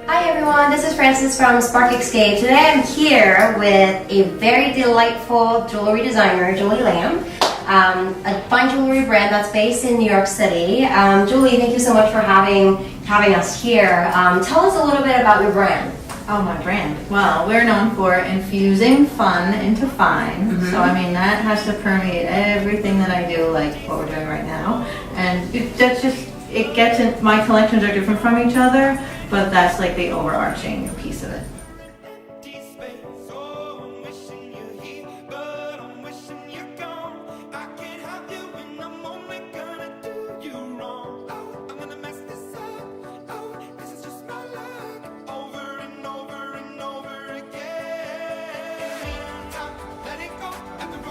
Hi everyone, this is Frances from Spark Escape. Today I'm here with a very delightful jewelry designer, Julie Lamb, a fine jewelry brand that's based in New York City. Julie, thank you so much for having us here. Tell us a little bit about your brand. Oh, my brand. Well, we're known for infusing fun into fine. So, I mean, that has to permeate everything that I do, like what we're doing right now. And it gets in, my collections are different from each other, but that's like the overarching piece of it.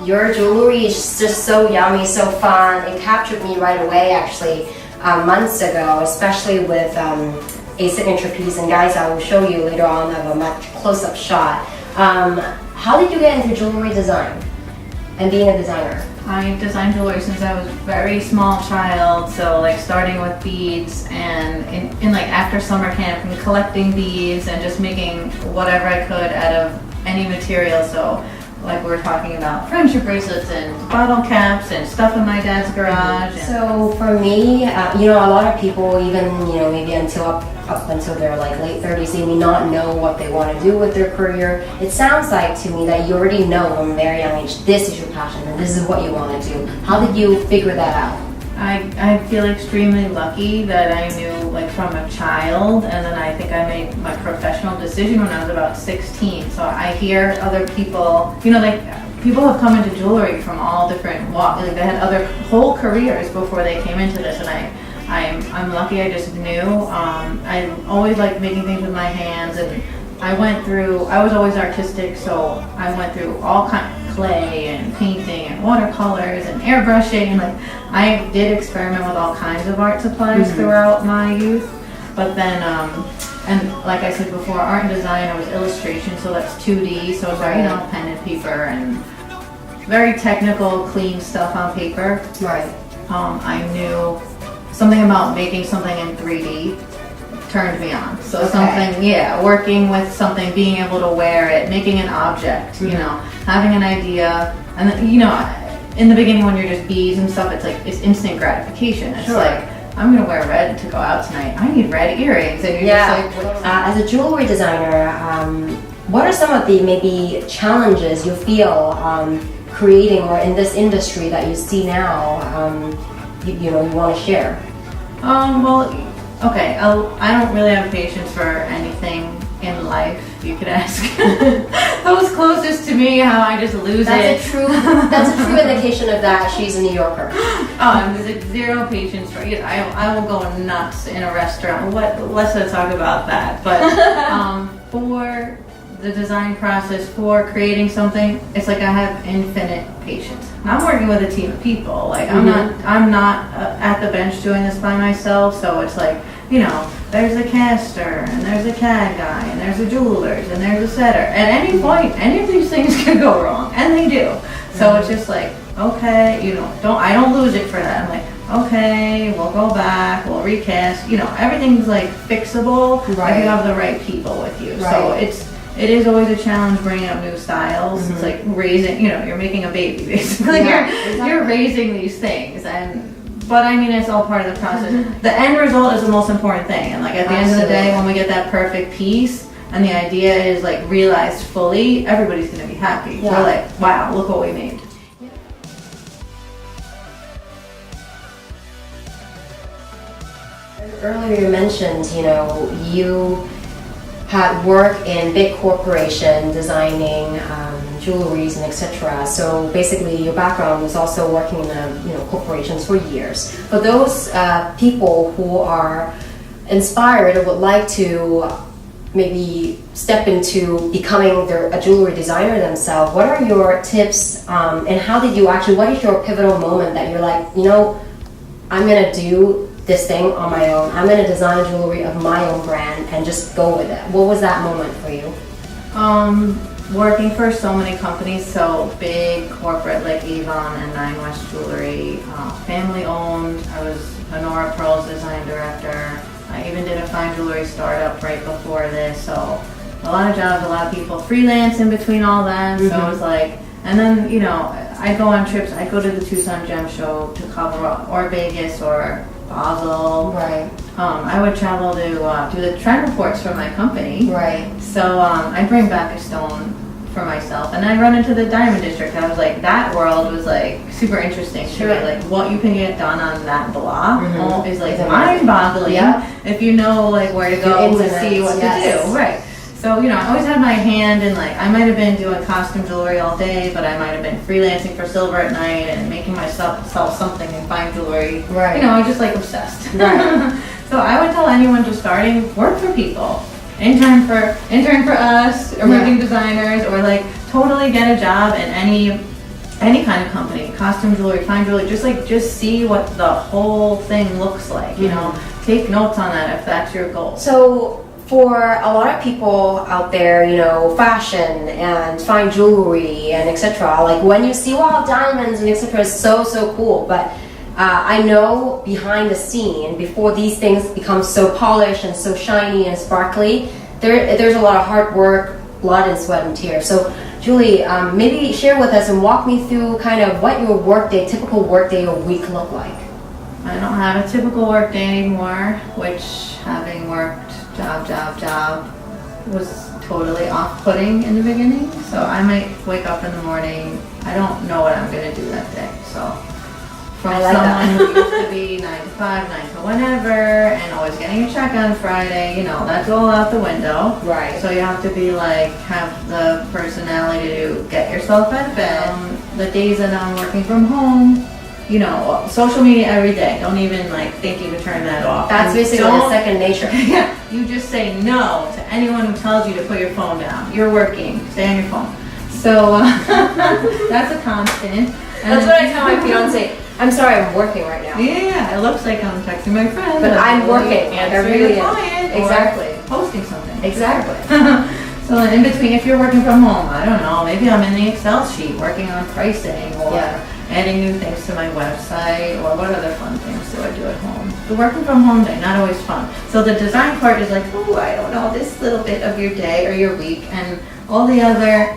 Your jewelry is just so yummy, so fun. It captured me right away, actually, months ago, especially with a signature piece. And guys, I will show you later on of a much close-up shot. How did you get into jewelry design and being a designer? I designed jewelry since I was a very small child, so like starting with beads and in like after summer camp and collecting beads and just making whatever I could out of any material. So like we were talking about friendship bracelets and bottle caps and stuff in my dad's garage. So for me, a lot of people, even maybe up until their like late 30s, they may not know what they want to do with their career. It sounds like to me that you already know from a very young age, this is your passion and this is what you want to do. How did you figure that out? I feel extremely lucky that I knew like from a child, and then I think I made my professional decision when I was about 16. So I hear other people, like people have come into jewelry from all different walks. Like they had other whole careers before they came into this, and I'm lucky. I just knew. I always liked making things with my hands, and I was always artistic, so I went through all kinds of clay and painting and watercolors and airbrushing, and like I did experiment with all kinds of art supplies throughout my youth. But then, and like I said before, art and design, I was illustration, so that's 2D, so it's very, pen and paper and very technical, clean stuff on paper. Right. I knew something about making something in 3D turned me on. So working with something, being able to wear it, making an object, having an idea, and then, in the beginning when you're just beads and stuff, it's like it's instant gratification. It's like, I'm gonna wear red to go out tonight. I need red earrings, and you're just like, as a jewelry designer, what are some of the maybe challenges you feel creating or in this industry that you see now? You want to share? Okay, I don't really have patience for anything in life. You could ask those closest to me how I just lose it. That's a true indication of that she's a New Yorker. There's zero patience for it. I will go nuts in a restaurant. Let's not talk about that. But for the design process, for creating something, it's like I have infinite patience. I'm working with a team of people. Like I'm not at the bench doing this by myself. So it's like, there's a caster and there's a CAD guy and there's a jewelers and there's a setter. At any point, any of these things can go wrong, and they do. So it's just like, okay, I don't lose it for that. I'm like, okay, we'll go back, we'll recast. Everything's like fixable if you have the right people with you. Right. So it is always a challenge bringing up new styles. It's like raising, you're making a baby basically. You're raising these things, but I mean, it's all part of the process. The end result is the most important thing, and like at the end of the day, when we get that perfect piece and the idea is like realized fully, everybody's gonna be happy. We're like, wow, look what we made. Earlier you mentioned, you had worked in big corporation designing jewelries and etc. So basically your background was also working in corporations for years. For those people who are inspired or would like to maybe step into becoming a jewelry designer themselves, what are your tips and how did you what is your pivotal moment that you're like, I'm gonna do this thing on my own. I'm going to design jewelry of my own brand and just go with it. What was that moment for you? Working for so many companies, so big corporate like Avon and Nine West Jewelry, family owned. I was Honora Pearl's design director. I even did a fine jewelry startup right before this, so a lot of jobs, a lot of people freelance in between all that. So it was like, and then I go on trips. I go to the Tucson Gem Show to Colorado or Vegas or Basel. Right. I would travel to do the trend reports for my company. Right. So I bring back a stone for myself, and I run into the diamond district. I was like, that world was like super interesting to me. Like what you can get done on that block is like mind-boggling. Yeah. If you know like where to go to see what to do. Right. So I always had my hand in, like, I might have been doing costume jewelry all day, but I might have been freelancing for silver at night and making myself sell something in fine jewelry. Right. I was just like obsessed. Right. So I would tell anyone just starting, work for people. Intern for us, emerging designers, or like totally get a job in any kind of company, costume jewelry, fine jewelry, just see what the whole thing looks like, take notes on that if that's your goal. So for a lot of people out there, fashion and fine jewelry and etc. Like when you see diamonds and etc. is so cool, but I know behind the scene, before these things become so polished and so shiny and sparkly, there's a lot of hard work, blood and sweat and tears. So Julie, maybe share with us and walk me through kind of what your typical workday or week look like. I don't have a typical workday anymore, which having worked job was totally off-putting in the beginning. So I might wake up in the morning, I don't know what I'm going to do that day. So from someone who used to be 9 to 5, 9 to whenever, and always getting a check on Friday, that's all out the window. Right. So you have to be like, have the personality to get yourself out of bed. The days that I'm working from home, social media every day. Don't even think you can turn that off. That's basically a second nature. Yeah, you just say no to anyone who tells you to put your phone down. You're working, stay on your phone. So that's a constant. That's what I tell my fiance. I'm sorry, I'm working right now. Yeah, it looks like I'm texting my friend. But I'm working. Answering a client. Exactly. Posting something. Exactly. So in between, if you're working from home, I don't know, maybe I'm in the Excel sheet working on pricing or adding new things to my website, or what other fun things do I do at home? The working from home day, not always fun. So the design part is like, I don't know, this little bit of your day or your week, and all the other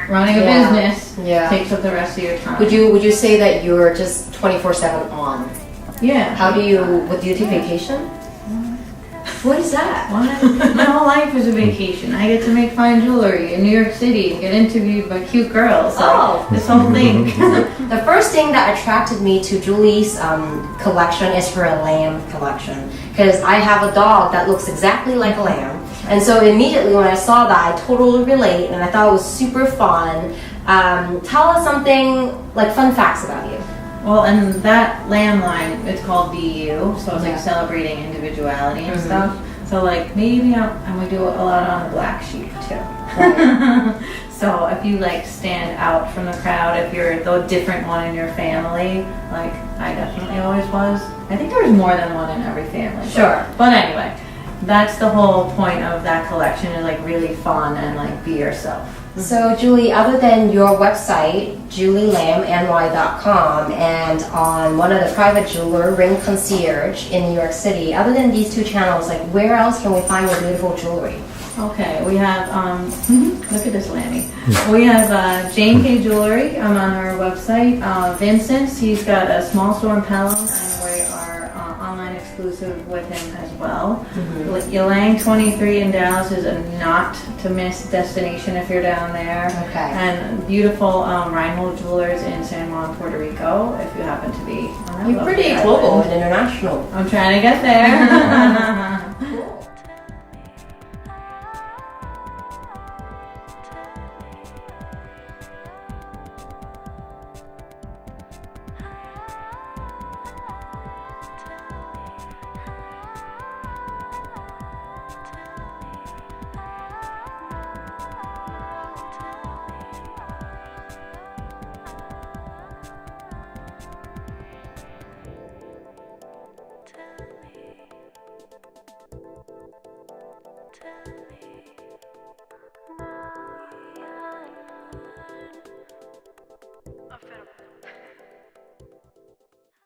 running a business takes up the rest of your time. Would you say that you're just 24/7 on? Yeah. Do you take vacation? What is that? What? My whole life is a vacation. I get to make fine jewelry in New York City and get interviewed by cute girls. This whole thing. The first thing that attracted me to Julie's collection is her lamb collection, because I have a dog that looks exactly like a lamb, and so immediately when I saw that, I totally relate, and I thought it was super fun. Tell us something like fun facts about you. Well, and that lamb line, it's called BU, so it's like celebrating individuality and stuff. So maybe I'm gonna do a lot on the black sheep too. Right. So if you stand out from the crowd, if you're the different one in your family, I definitely always was. I think there's more than one in every family. Sure. But anyway, that's the whole point of that collection, is really fun and be yourself. So Julie, other than your website, julielambny.com, and on one of the private jeweler, Ring Concierge in New York City, other than these two channels, where else can we find your beautiful jewelry? Okay, we have, look at this Lammy. We have Jane K Jewelry. I'm on our website. Vincent's, he's got a small store in Pelham, and we are online exclusive with him as well. Ylang 23 in Dallas is a not to miss destination if you're down there. Okay. And beautiful Reinhold Jewelers in San Juan, Puerto Rico, if you happen to be on that. You're pretty global and international. I'm trying to get there. Tell me.